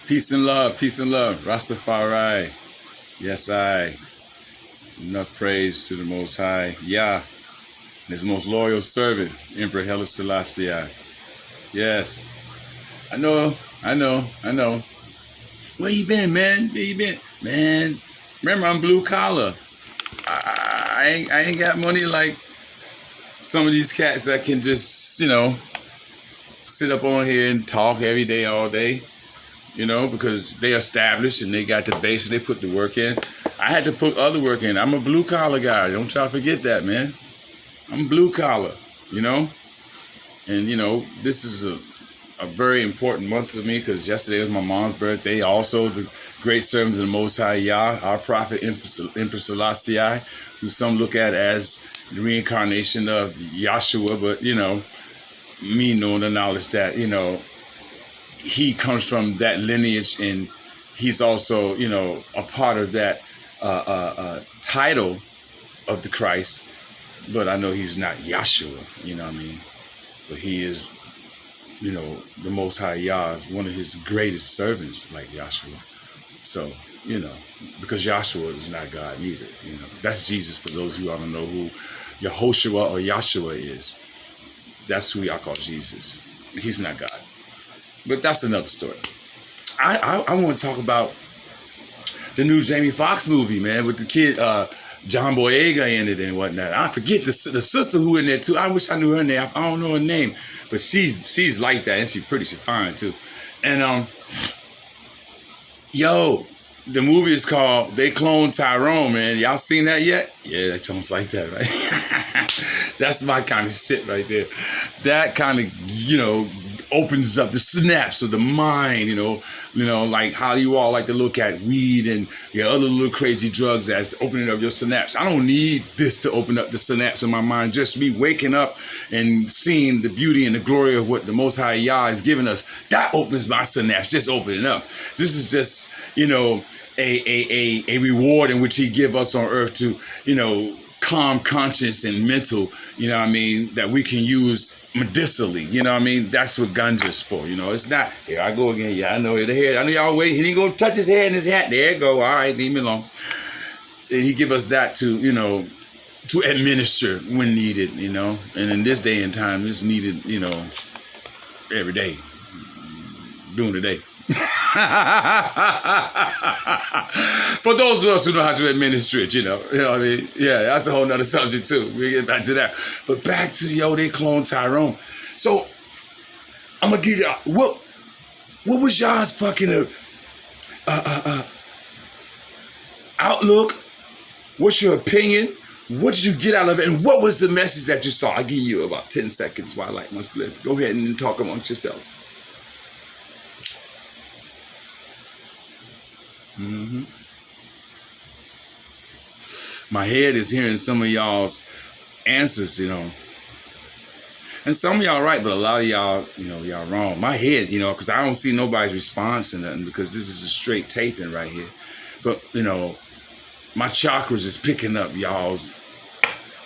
Peace and love, peace and love. Rastafari. Yes, I. Enough praise to the Most High. Yah, his most loyal servant, Emperor Haile Selassie. Yes. I know. Where you been, man? Where you been? Man, remember I'm blue collar. I ain't got money like some of these cats that can just, sit up on here and talk every day, all day. Because they established and they got the base, they put the work in. I had to put other work in. I'm a blue collar guy. Don't try to forget that, man. I'm blue collar, And, this is a very important month for me because yesterday was my mom's birthday. Also, the great servant of the Most High Yah, our prophet, Emperor Selassie, who some look at as the reincarnation of Yahshua, but, me knowing the knowledge that, he comes from that lineage, and he's also, a part of that title of the Christ. But I know he's not Yahshua, you know what I mean? But he is, the Most High Yah is one of his greatest servants, like Yahshua. So, because Yahshua is not God either, That's Jesus for those who don't know who Yehoshua or Yahshua is. That's who y'all call Jesus. He's not God. But that's another story. I want to talk about the new Jamie Foxx movie, man, with the kid John Boyega in it and whatnot. I forget the sister who in there too. I wish I knew her name. I don't know her name, but she's like that, and she's fine too. And the movie is called They Cloned Tyrone, man. Y'all seen that yet? Yeah, that sounds like that, right? That's my kind of shit right there. That kind of, opens up the synapse of the mind, like how you all like to look at weed and your other little crazy drugs as opening up your synapse. I don't need this to open up the synapse in my mind. Just me waking up and seeing the beauty and the glory of what the Most High Yah has given us. That opens my synapse, just opening up. This is just, a reward in which he give us on earth to, calm conscience and mental, that we can use medicinally, That's what ganja's for, It's not, here I go again, I know the hair, I know y'all wait, he didn't go touch his hair in his hat, there you go, all right, leave me alone. And he give us that to, to administer when needed, and in this day and time, it's needed, every day, during the day. For those of us who know how to administer it, what I mean? Yeah, that's a whole nother subject too. We'll get back to that. But back to they cloned Tyrone. So I'm gonna give y'all what was y'all's fucking outlook? What's your opinion? What did you get out of it? And what was the message that you saw? I'll give you about 10 seconds while I light my split. Go ahead and talk amongst yourselves. Mm-hmm. My head is hearing some of y'all's answers, and some of y'all right, but a lot of y'all, y'all wrong. My head, because I don't see nobody's response and nothing, because this is a straight taping right here. But my chakras is picking up y'all's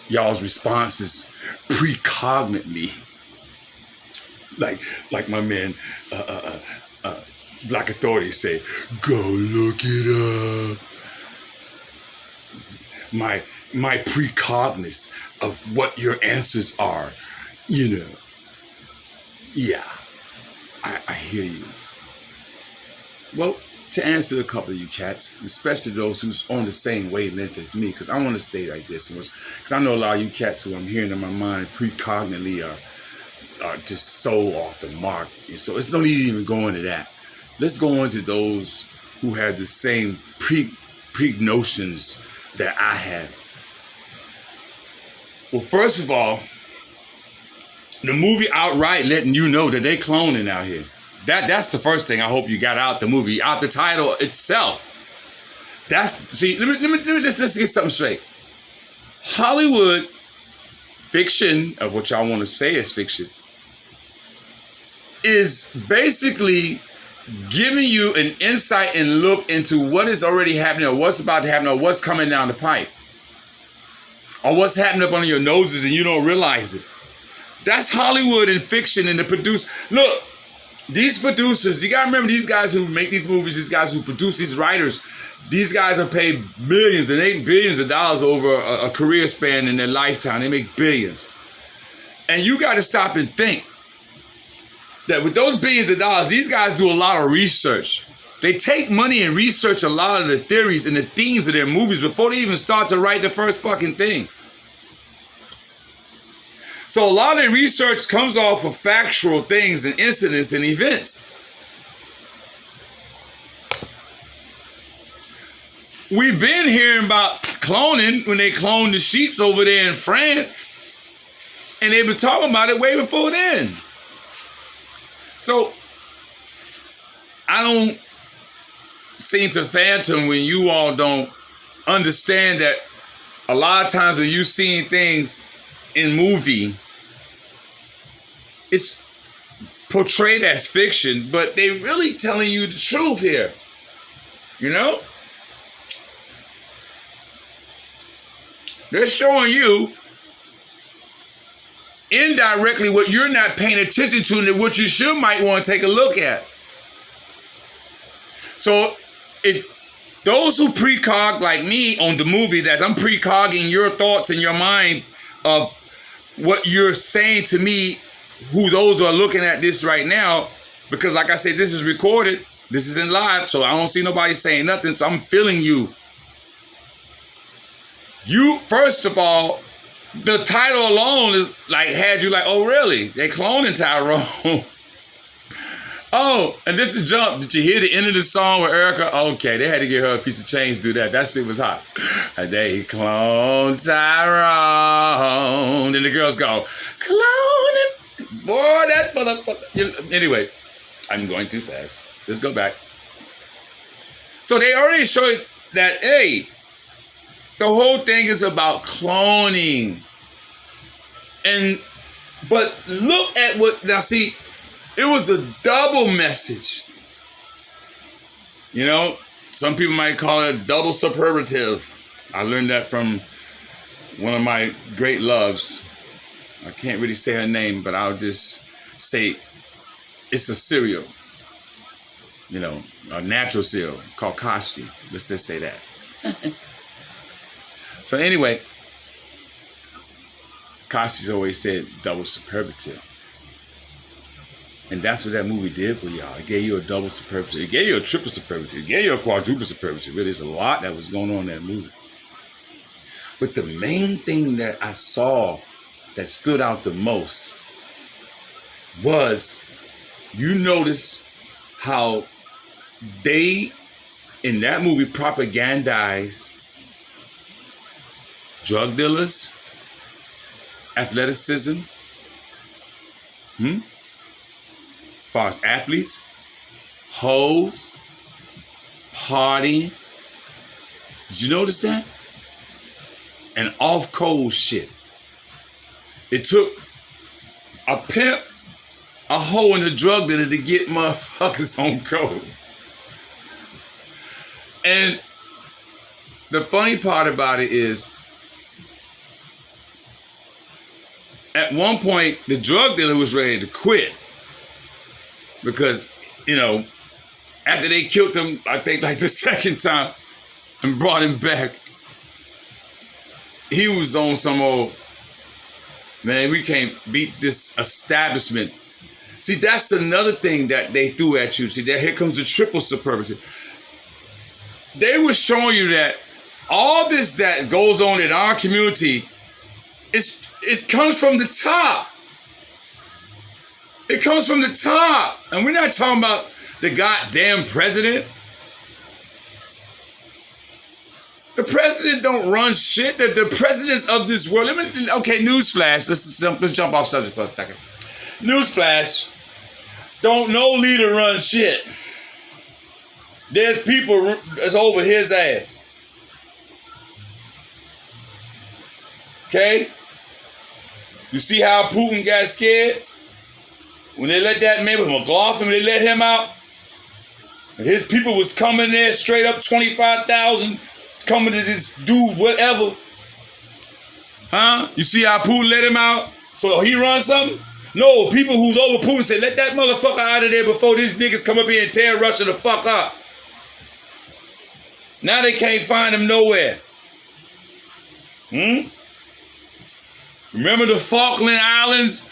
responses precognitely, like my man. Black Authority say, go look it up. My precognize of what your answers are, Yeah, I hear you. Well, to answer a couple of you cats, especially those who's on the same wavelength as me, because I want to stay like this, because I know a lot of you cats who I'm hearing in my mind precognitely are just so off the mark. So it's no need to even go into that. Let's go on to those who have the same pre-notions that I have. Well, first of all, the movie outright letting you know that they cloning out here. That's the first thing I hope you got out the movie, out the title itself. Let's get something straight. Hollywood fiction, of what y'all want to say is fiction, is basically giving you an insight and look into what is already happening, or what's about to happen, or what's coming down the pipe, or what's happening up under your noses and you don't realize it. That's Hollywood and fiction and the produce. Look, these producers, you gotta remember these guys who make these movies, these guys who produce, these writers, these guys are paid millions and $8 billions over a career span in their lifetime. They make billions. And you gotta stop and think that with those billions of dollars, these guys do a lot of research. They take money and research a lot of the theories and the themes of their movies before they even start to write the first fucking thing. So a lot of the research comes off of factual things and incidents and events. We've been hearing about cloning when they cloned the sheep over there in France. And they was talking about it way before then. So I don't seem to phantom when you all don't understand that a lot of times when you've seen things in movie, it's portrayed as fiction, but they really telling you the truth here. You know? They're showing you indirectly what you're not paying attention to and what you might want to take a look at. So if those who precog like me on the movie, that I'm precogging your thoughts in your mind of what you're saying to me, who those are looking at this right now, because like I said, this is recorded, this isn't live, so I don't see nobody saying nothing, so I'm feeling you. You, first of all, the title alone is like, had you like, oh really? They cloning Tyrone. Oh, and this is jump. Did you hear the end of the song with Erica? Okay, they had to give her a piece of change to do that. That shit was hot. They clone Tyrone. Then the girls go, cloning. Boy, that motherfucker. Anyway, I'm going too fast. Let's go back. So they already showed that, hey, the whole thing is about cloning. But look at what, now see, it was a double message. You know, some people might call it a double superlative. I learned that from one of my great loves. I can't really say her name, but I'll just say it's a cereal. You know, a natural cereal called Kashi. Let's just say that. So anyway, Kashi's always said double superlative. And that's what that movie did for y'all. It gave you a double superlative. It gave you a triple superlative. It gave you a quadruple superlative. There's a lot that was going on in that movie. But the main thing that I saw that stood out the most was, you notice how they, in that movie, propagandized drug dealers, athleticism, as far as athletes, hoes, party. Did you notice that? And off cold shit. It took a pimp, a hoe, and a drug dealer to get motherfuckers on code. And the funny part about it is, at one point, the drug dealer was ready to quit. Because, you know, after they killed him, I think like the second time, and brought him back, he was on some old, man, we can't beat this establishment. See, that's another thing that they threw at you. See, here comes the triple superlative. They were showing you that all this that goes on in our community, it comes from the top. It comes from the top. And we're not talking about the goddamn president. The president don't run shit. The presidents of this world. Okay, newsflash. Let's jump off subject for a second. Newsflash. Don't no leader run shit. There's people that's over his ass. Okay? You see how Putin got scared? When they let that man with McLaughlin, they let him out. And his people was coming there straight up 25,000, coming to just do whatever. Huh? You see how Putin let him out? So he run something? No, people who's over Putin say, let that motherfucker out of there before these niggas come up here and tear Russia the fuck up. Now they can't find him nowhere. Remember the Falkland Islands?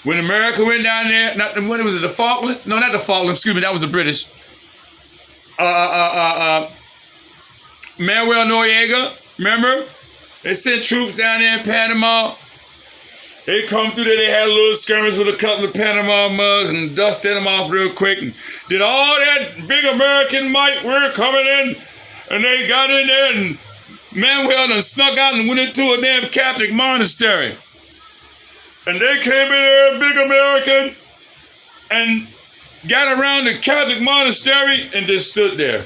When America went down there, when was it, the Falklands? No, not the Falklands, excuse me, that was the British. Manuel Noriega, remember? They sent troops down there in Panama. They come through there, they had a little skirmish with a couple of Panama mugs and dusted them off real quick and did all that big American might. We're coming in. And they got in there and Manuel done snuck out and went into a damn Catholic monastery. And they came in there, big American, and got around the Catholic monastery and just stood there.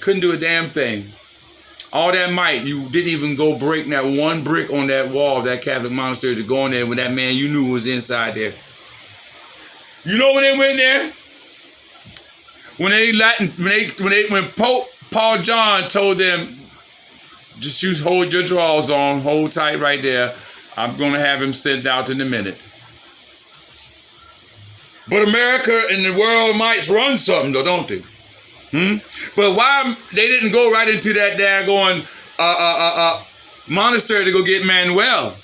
Couldn't do a damn thing. All that might, you didn't even go break that one brick on that wall of that Catholic monastery to go in there with that man you knew was inside there. You know when they went there? When Pope Paul John told them, just you hold your drawers on, hold tight right there. I'm going to have him sent out in a minute. But America and the world might run something though, don't they? But why they didn't go right into that daggone monastery to go get Manuel?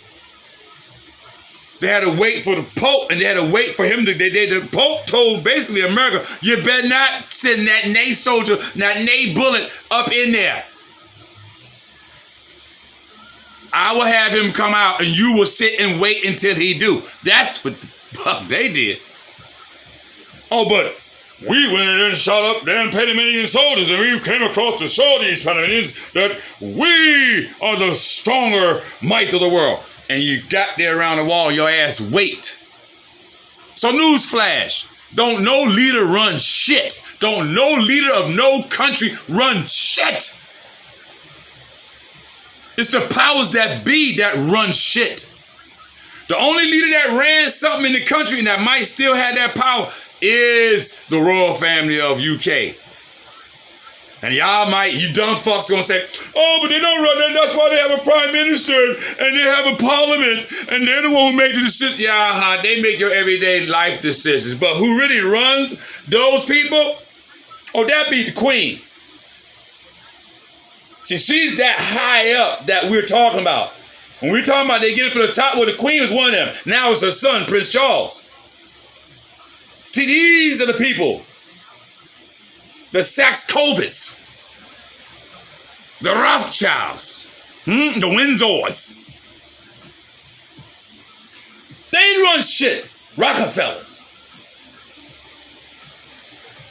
They had to wait for the Pope, and they had to wait for him to. The Pope told basically America, you better not send that nay soldier, that nay bullet up in there. I will have him come out, and you will sit and wait until he do. That's what the fuck they did. Oh, but we went in and shot up damn Panamanian soldiers, and we came across to show these Panamanians that we are the stronger might of the world. And you got there around the wall, your ass wait. So newsflash, don't no leader run shit. Don't no leader of no country run shit. It's the powers that be that run shit. The only leader that ran something in the country and that might still have that power is the royal family of UK. And y'all might, you dumb fucks gonna say, oh, but they don't run that. That's why they have a prime minister and they have a parliament and they're the one who make the decisions. Yeah, they make your everyday life decisions. But who really runs those people? Oh, that be the queen. See, she's that high up that we're talking about. When we're talking about they get it from the top, well, the queen was one of them. Now it's her son, Prince Charles. See, these are the people. The Saxe-Colbits. The Rothschilds. The Windsors. They ain't run shit. Rockefellers.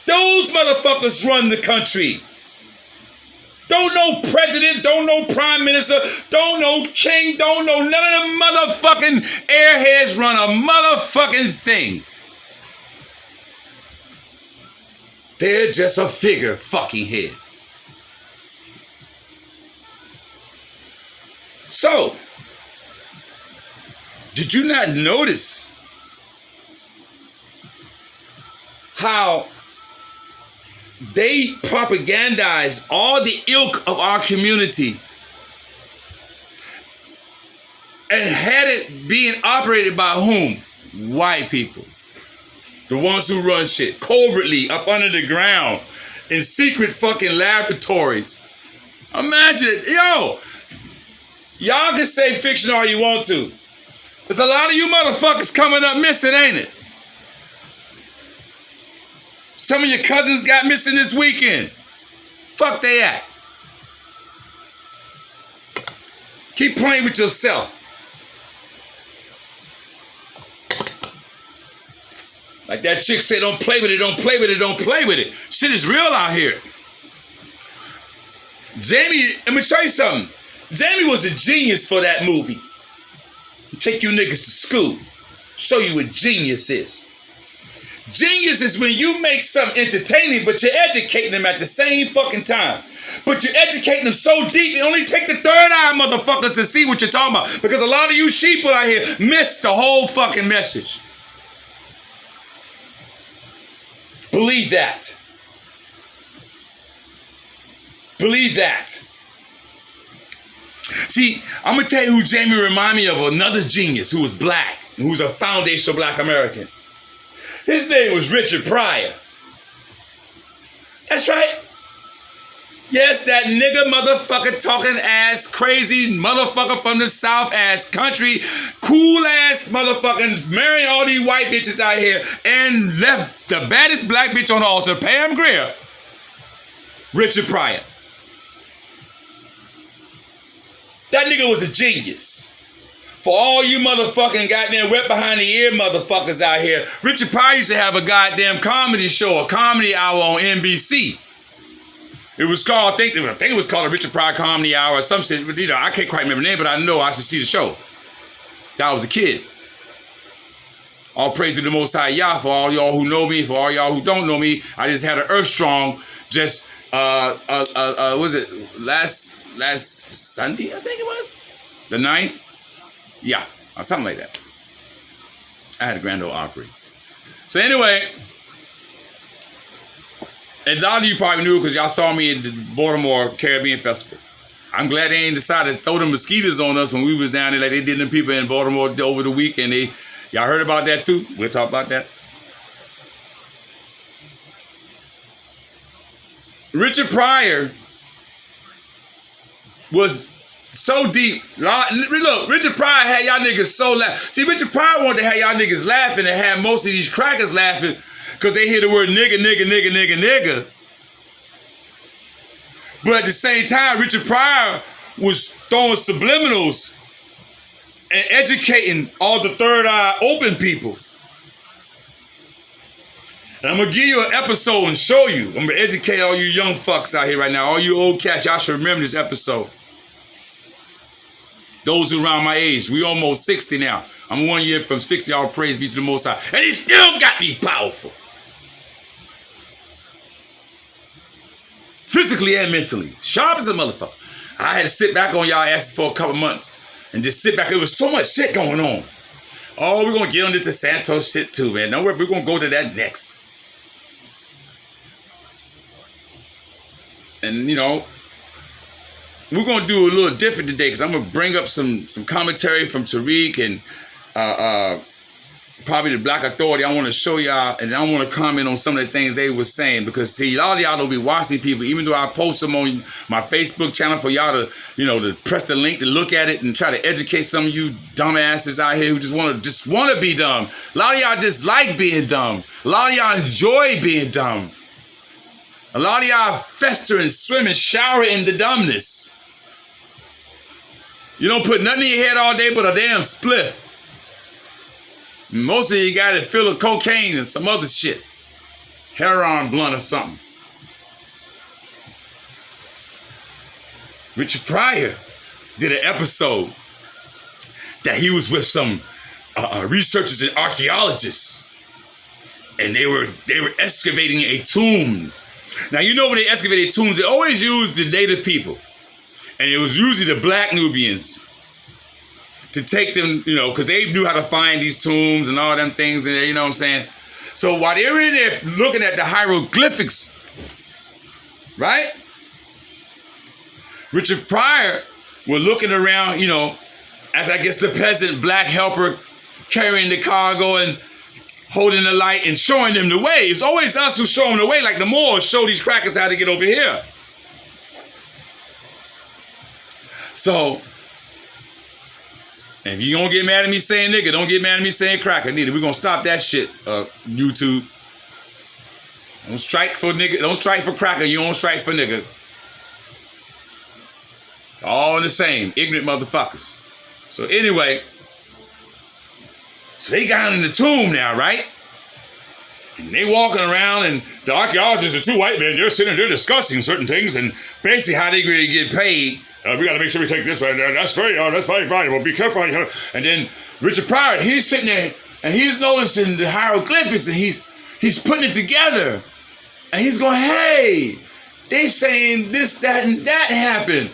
Those motherfuckers run the country. Don't know president, don't know prime minister, don't know king, don't know none of them motherfucking airheads run a motherfucking thing. They're just a figure fucking head. So, did you not notice how they propagandize all the ilk of our community and had it being operated by whom? White people. The ones who run shit covertly up under the ground in secret fucking laboratories. Imagine it. Yo, y'all can say fiction all you want to. There's a lot of you motherfuckers coming up missing, ain't it? Some of your cousins got missing this weekend. Fuck they at? Keep playing with yourself. Like that chick said, don't play with it, don't play with it, don't play with it. Shit is real out here. Jamie, let me tell you something. Jamie was a genius for that movie. Take you niggas to school. Show you what genius is. Genius is when you make something entertaining, but you're educating them at the same fucking time. But you're educating them so deep, it only take the third eye motherfuckers to see what you're talking about. Because a lot of you sheeple out here miss the whole fucking message. Believe that. Believe that. See, I'm going to tell you who Jamie reminded me of, another genius who was black. who's a foundational black American. His name was Richard Pryor. That's right. Yes, that nigga motherfucker talking ass crazy motherfucker from the South ass country, cool ass motherfucking marrying all these white bitches out here and left the baddest black bitch on the altar, Pam Grier. Richard Pryor. That nigga was a genius. For all you motherfucking goddamn wet behind the ear motherfuckers out here, Richard Pryor used to have a goddamn comedy show, a comedy hour on NBC. It was called, I think it was called a Richard Pryor Comedy Hour or some shit. But, I can't quite remember the name, but I know I should see the show. I was a kid. All praise to the Most High Yah for all y'all who know me, for all y'all who don't know me. I just had an Earth Strong just, was it last Sunday, I think it was? The 9th? Yeah, or something like that. I had a Grand Ole Opry. So anyway, and a lot of you probably knew because y'all saw me at the Baltimore Caribbean Festival. I'm glad they ain't decided to throw the mosquitoes on us when we was down there like they did them people in Baltimore over the weekend. Y'all heard about that too? We'll talk about that. Richard Pryor was so deep. Look, Richard Pryor had y'all niggas so laugh. See, Richard Pryor wanted to have y'all niggas laughing and have most of these crackers laughing because they hear the word nigga, nigga, nigga, nigga, nigga. But at the same time, Richard Pryor was throwing subliminals and educating all the third eye open people. And I'm going to give you an episode and show you. I'm going to educate all you young fucks out here right now. All you old cats, y'all should remember this episode. Those who around my age, we almost 60 now. I'm 1 year from 60, all praise be to the Most High. And he still got me powerful. Physically and mentally. Sharp as a motherfucker. I had to sit back on y'all asses for a couple months. And just sit back. There was so much shit going on. Oh, we're going to get on this DeSantos shit too, man. Don't worry, we're going to go to that next. And, we're going to do a little different today because I'm going to bring up some commentary from Tariq and probably the Black Authority. I want to show y'all, and I want to comment on some of the things they were saying because, see, a lot of y'all don't be watching people, even though I post them on my Facebook channel for y'all to, to press the link to look at it and try to educate some of you dumbasses out here who just want to be dumb. A lot of y'all just like being dumb. A lot of y'all enjoy being dumb. A lot of y'all fester and swim and shower in the dumbness. You don't put nothing in your head all day but a damn spliff. Most of you got it filled with cocaine and some other shit. Heroin blunt or something. Richard Pryor did an episode that he was with some researchers and archaeologists. And they were excavating a tomb. Now, when they excavated tombs, they always used the native people. And it was usually the black Nubians to take them, because they knew how to find these tombs and all them things, and you know what I'm saying? So while they were in there looking at the hieroglyphics, right? Richard Pryor was looking around, as I guess the peasant black helper carrying the cargo and holding the light and showing them the way. It's always us who show them the way, like the Moors show these crackers how to get over here. So, if you don't get mad at me saying nigga, don't get mad at me saying cracker neither. We're going to stop that shit, YouTube. Don't strike for nigga. Don't strike for cracker. You don't strike for nigga. All the same. Ignorant motherfuckers. So anyway. So they got in the tomb now, right? And they walking around and the archaeologists are two white men. They're sitting there discussing certain things and basically how they really get paid. We got to make sure we take this right there. That's very, that's very valuable. Be careful. And then Richard Pryor, he's sitting there and he's noticing the hieroglyphics and he's putting it together. And he's going, hey, they saying this, that, and that happened.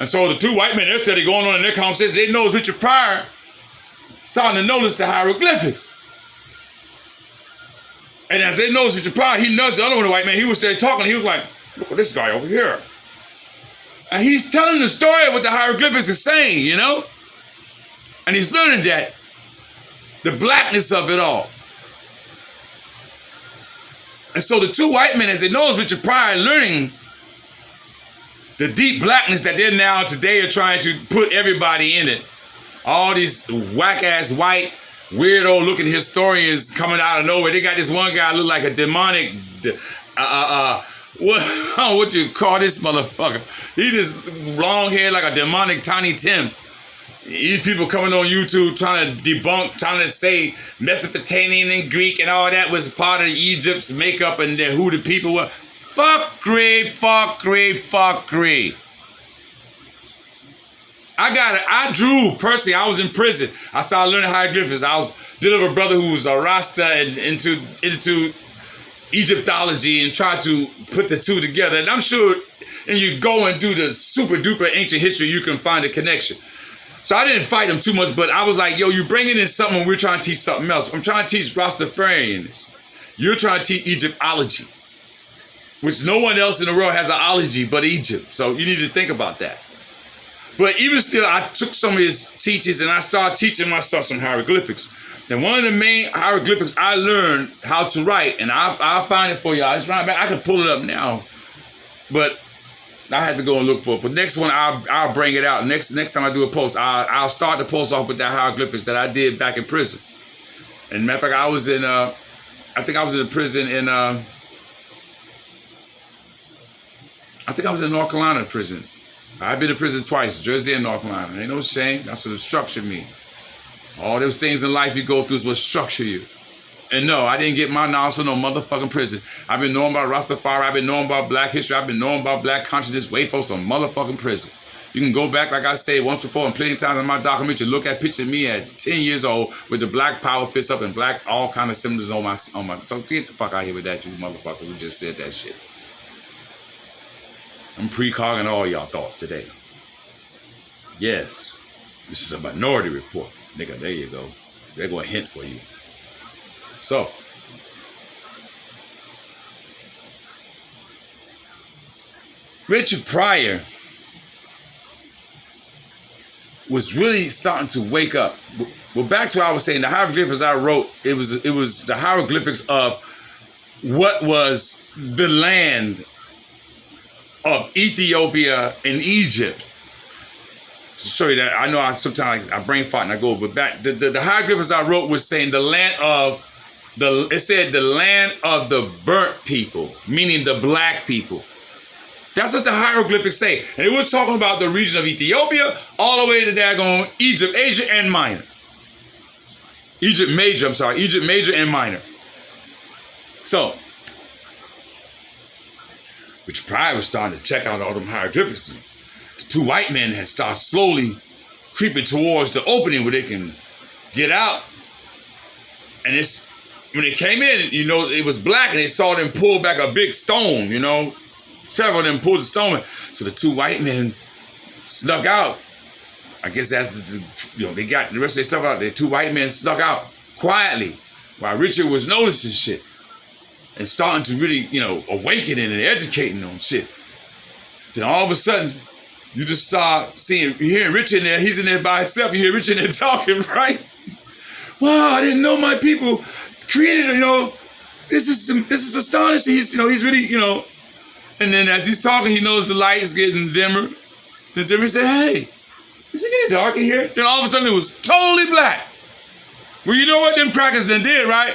And so the two white men, they're steady going on in their conversation. They notice Richard Pryor starting to notice the hieroglyphics. And as they noticed Richard Pryor, he noticed the other one, the white man, he was there talking. He was like, look at this guy over here. And he's telling the story of what the hieroglyphics are saying, And he's learning that the blackness of it all. And so the two white men, as they know, Richard Pryor, learning the deep blackness that they're now today are trying to put everybody in it. All these whack-ass white, weirdo-looking historians coming out of nowhere. They got this one guy look like a demonic, what do you call this motherfucker? He just long hair like a demonic Tiny Tim. These people coming on YouTube trying to debunk, trying to say Mesopotamian and Greek and all that was part of Egypt's makeup and who the people were. Fuckery, fuckery, fuckery. I drew personally. I was in prison. I started learning hieroglyphics. I was dealing with a brother who was a Rasta and into Egyptology and tried to put the two together. And I'm sure, and you go and do the super duper ancient history, you can find a connection. So I didn't fight him too much, but I was like, yo, you bringing in something when we're trying to teach something else. I'm trying to teach Rastafarianism. You're trying to teach Egyptology, which no one else in the world has an ology but Egypt. So you need to think about that. But even still, I took some of his teachings and I started teaching myself some hieroglyphics. And one of the main hieroglyphics I learned how to write, and I'll find it for you. It's right back. I can pull it up now, but I had to go and look for it. But next one, I'll bring it out. Next time I do a post, I'll start the post off with that hieroglyphics that I did back in prison. And matter of fact, I was in a prison in I think I was in North Carolina prison. I've been to prison twice, Jersey and North Carolina. Ain't no shame. That's what structured me. All those things in life you go through is what structure you. And no, I didn't get my knowledge from no motherfucking prison. I've been knowing about Rastafari. I've been knowing about black history. I've been knowing about black consciousness way for some motherfucking prison. You can go back, like I said once before, and plenty of times in my documentary, look at picture of me at 10 years old with the black power fist up and black all kind of symbols on my. So get the fuck out here with that, you motherfuckers who just said that shit. I'm precogging all y'all thoughts today. Yes, this is a minority report. Nigga, there you go. They're going to hint for you. So, Richard Pryor was really starting to wake up. Well, back to what I was saying, the hieroglyphics I wrote, it was the hieroglyphics of what was the land of Ethiopia and Egypt. To show you that, I know sometimes I brain fart and I go, but back the hieroglyphics I wrote was saying the land of it said the land of the burnt people, meaning the black people. That's what the hieroglyphics say. And it was talking about the region of Ethiopia all the way to daggone Egypt, Asia and Minor. Egypt Major and Minor. So, which Pryor was starting to check out all them hieroglyphics. The two white men had started slowly creeping towards the opening where they can get out. And it's when they came in, you know, it was black and they saw them pull back a big stone, you know. Several of them pulled the stone. So the two white men snuck out. I guess that's they got the rest of their stuff out. The two white men snuck out quietly while Richard was noticing shit and starting to really, awakening and educating on shit. Then all of a sudden, you just start you hearing Richard in there. He's in there by himself. You hear Richard in there talking, right? Wow, I didn't know my people created, this is astonishing. He's really, and then as he's talking, he knows the light is getting dimmer. The dimmer said, hey, is it getting dark in here? Then all of a sudden it was totally black. Well, you know what them crackers done did, right?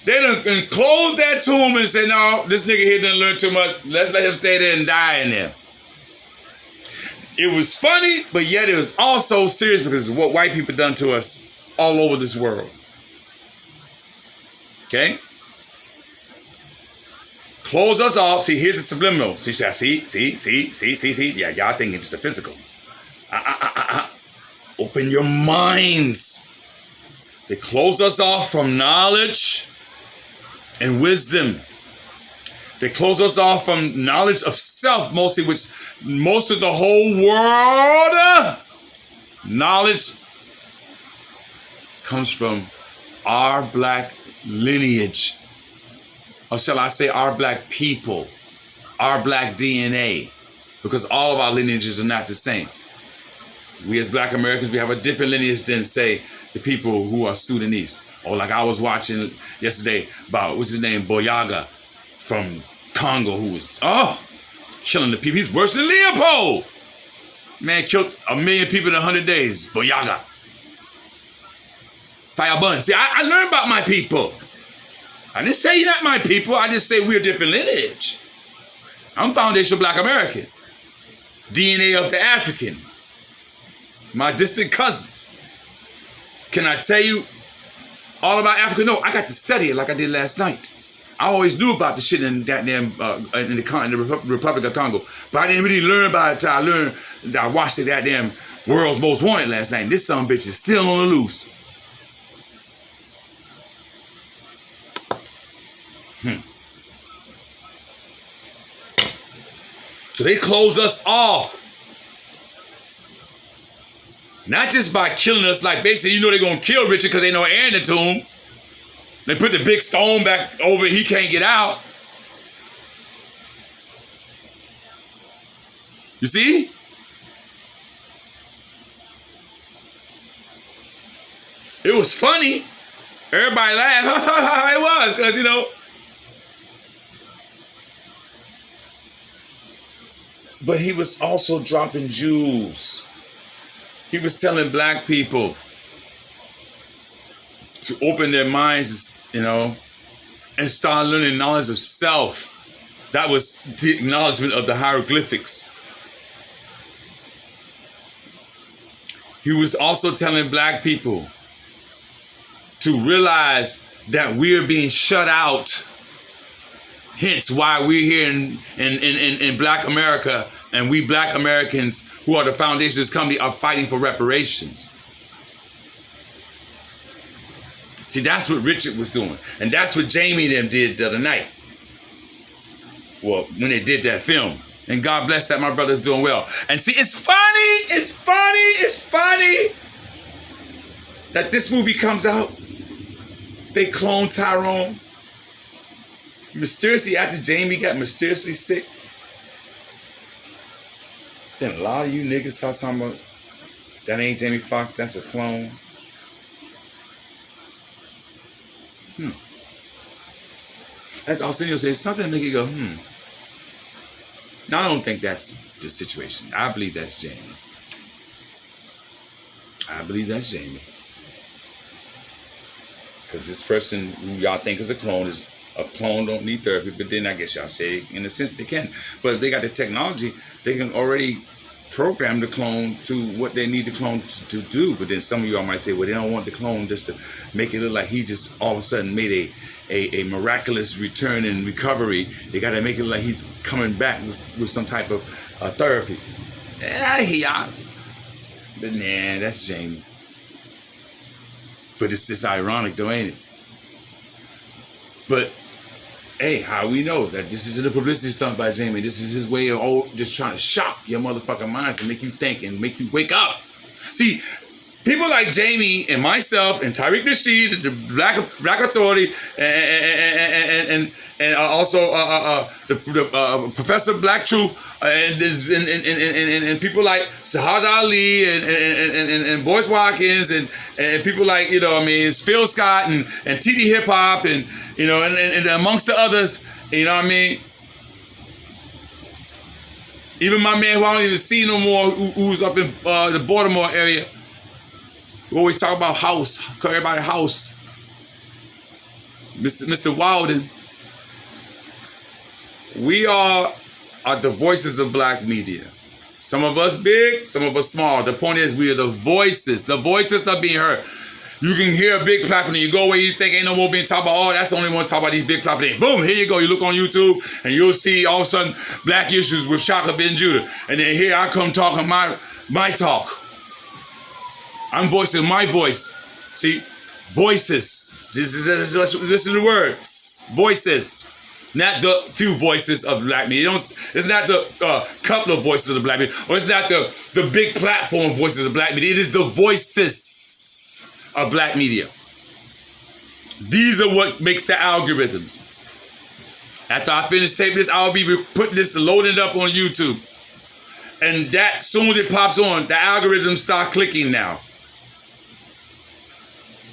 They done closed that tomb and said, no, this nigga here done learn too much. Let's let him stay there and die in there. It was funny, but yet it was also serious because of what white people done to us all over this world. Okay? Close us off. See, here's the subliminal. See. Yeah, y'all thinking it's the physical. Open your minds. They close us off from knowledge and wisdom. They close us off from knowledge of self, mostly, which most of the whole world knowledge comes from our black lineage. Or shall I say our black people, our black DNA, because all of our lineages are not the same. We as black Americans, we have a different lineage than, say, the people who are Sudanese. Or like I was watching yesterday about, what's his name, Boyaga from Congo, who was, killing the people. He's worse than Leopold. Man killed 1 million people in 100 days. Boyaga. Firebun. See, I learned about my people. I didn't say you're not my people. I just say we're a different lineage. I'm foundational black American. DNA of the African. My distant cousins. Can I tell you all about Africa? No, I got to study it like I did last night. I always knew about the shit in that damn in the Republic of Congo, but I didn't really learn about it until I watched the goddamn World's Most Wanted last night. And this son of a bitch is still on the loose. So they close us off. Not just by killing us, like basically, you know they're gonna kill Richard because they know air in the tomb. They put the big stone back over it, he can't get out. You see? It was funny. Everybody laughed. It was, because, you know. But he was also dropping jewels. He was telling black people to open their minds, you know, and start learning knowledge of self. That was the acknowledgement of the hieroglyphics. He was also telling black people to realize that we're being shut out. Hence why we're here in black America, and we black Americans who are the foundation of this company are fighting for reparations. See, that's what Richard was doing. And that's what Jamie and them did the other night. Well, when they did that film. And God bless that my brother's doing well. And see, it's funny that this movie comes out. They clone Tyrone. Mysteriously, after Jamie got mysteriously sick. Then a lot of you niggas start talking about, that ain't Jamie Foxx, that's a clone. That's Arsenio says something to make you go, Now, I don't think that's the situation. I believe that's Jamie. Because this person who y'all think is a clone don't need therapy, but then I guess y'all say, in a sense, they can. But if they got the technology, they can already program the clone to what they need the clone to do. But then some of y'all might say, well, they don't want the clone just to make it look like he just all of a sudden made a miraculous return and recovery. They got to make it look like he's coming back with some type of therapy. But nah, that's Jamie. But it's just ironic though, ain't it? But hey, how we know that this isn't a publicity stunt by Jamie? This is his way of just trying to shock your motherfucking minds and make you think and make you wake up. See, people like Jamie and myself and Tariq Nasheed, the Black Authority, and also the Professor Black Truth, and people like Sahaj Ali and Boyce Watkins and people like, you know, I mean, Phil Scott and TD Hip Hop and, you know, and amongst the others, you know what I mean? Even my man who I don't even see no more, who's up in the Baltimore area. We always talk about house, call everybody house. Mr. Walden. We are the voices of black media. Some of us big, some of us small. The point is we are the voices. The voices are being heard. You can hear a big platform and you go where you think ain't no more being talked about. Oh, that's the only one talk about these big platforms. Boom, here you go. You look on YouTube and you'll see all of a sudden black issues with Shaka Ben Judah. And then here I come talking my talk. I'm voicing my voice. See, voices. This is the word. Voices. Not the few voices of black media. It's not the couple of voices of black media. Or it's not the big platform voices of black media. It is the voices of black media. These are what makes the algorithms. After I finish taping this, I'll be putting this, loading it up on YouTube. And that, as soon as it pops on, the algorithms start clicking now.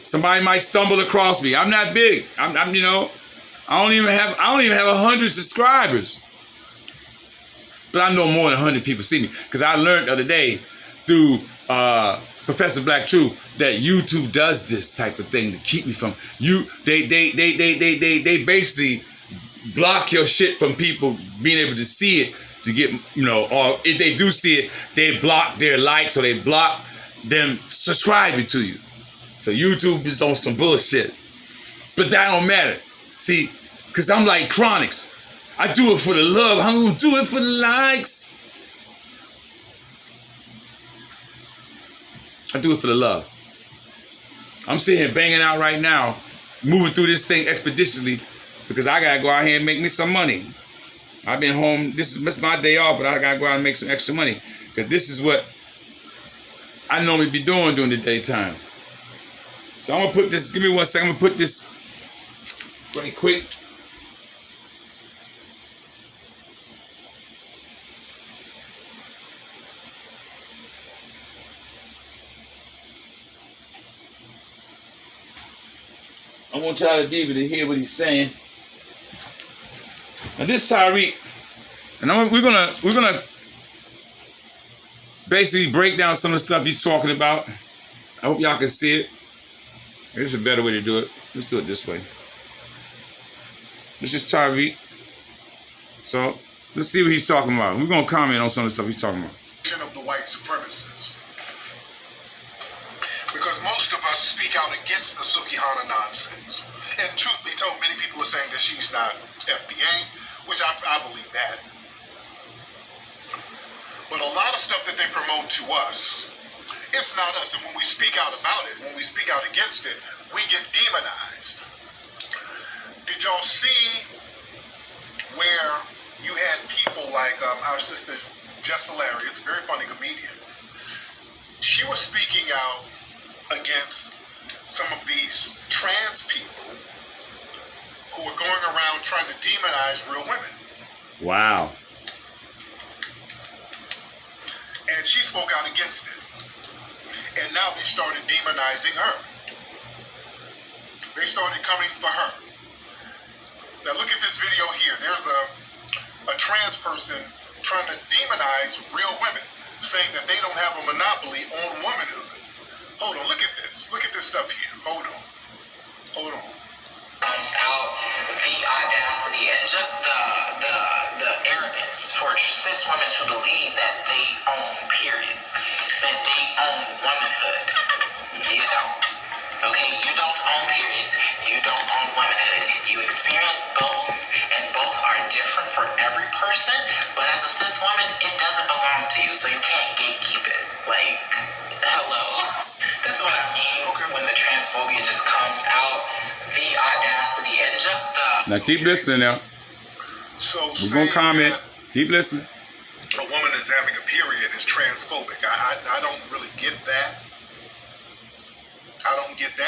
Somebody might stumble across me. I'm not big. I'm you know, I don't even have 100 subscribers. But I know more than 100 people see me. Because I learned the other day through Professor Black Truth that YouTube does this type of thing to keep me from you. They basically block your shit from people being able to see it, to get, you know, or if they do see it, they block their likes or they block them subscribing to you. So YouTube is on some bullshit. But that don't matter. See, because I'm like Chronics. I do it for the love. I'm going to do it for the likes. I do it for the love. I'm sitting here banging out right now, moving through this thing expeditiously because I got to go out here and make me some money. I've been home. This is my day off, but I got to go out and make some extra money because this is what I normally be doing during the daytime. So I'm going to put this, give me 1 second, I'm going to put this right quick. I want y'all to be able to hear what he's saying. Now this Tyreek, and we're gonna basically break down some of the stuff he's talking about. I hope y'all can see it. There's a better way to do it. Let's do it this way. This is Tyreek. So let's see what he's talking about. We're gonna comment on some of the stuff he's talking about. Of the white supremacists. Because most of us speak out against the Sukihana nonsense. And truth be told, many people are saying that she's not FBA, which I believe that. But a lot of stuff that they promote to us, it's not us. And when we speak out about it, when we speak out against it, we get demonized. Did y'all see where you had people like our sister Jess Hilarious, a very funny comedian? She was speaking out against some of these trans people who are going around trying to demonize real women. Wow. And she spoke out against it. And now they started demonizing her. They started coming for her. Now look at this video here. There's a trans person trying to demonize real women, saying that they don't have a monopoly on womanhood. Hold on, look at this. Look at this stuff here. Hold on. Hold on. Out the audacity and just the arrogance for cis women to believe that they own periods, that they own womanhood. You don't. Okay, you don't own periods. You don't own womanhood. You experience both, and both are different for every person. But as a cis woman, it doesn't belong to you, so you can't gatekeep it. Like, hello. This is what I mean when the transphobia just comes out, the audacity and just the... Now keep listening now. So we're going to comment. Keep listening. A woman is having a period is transphobic. I don't really get that. I don't get that.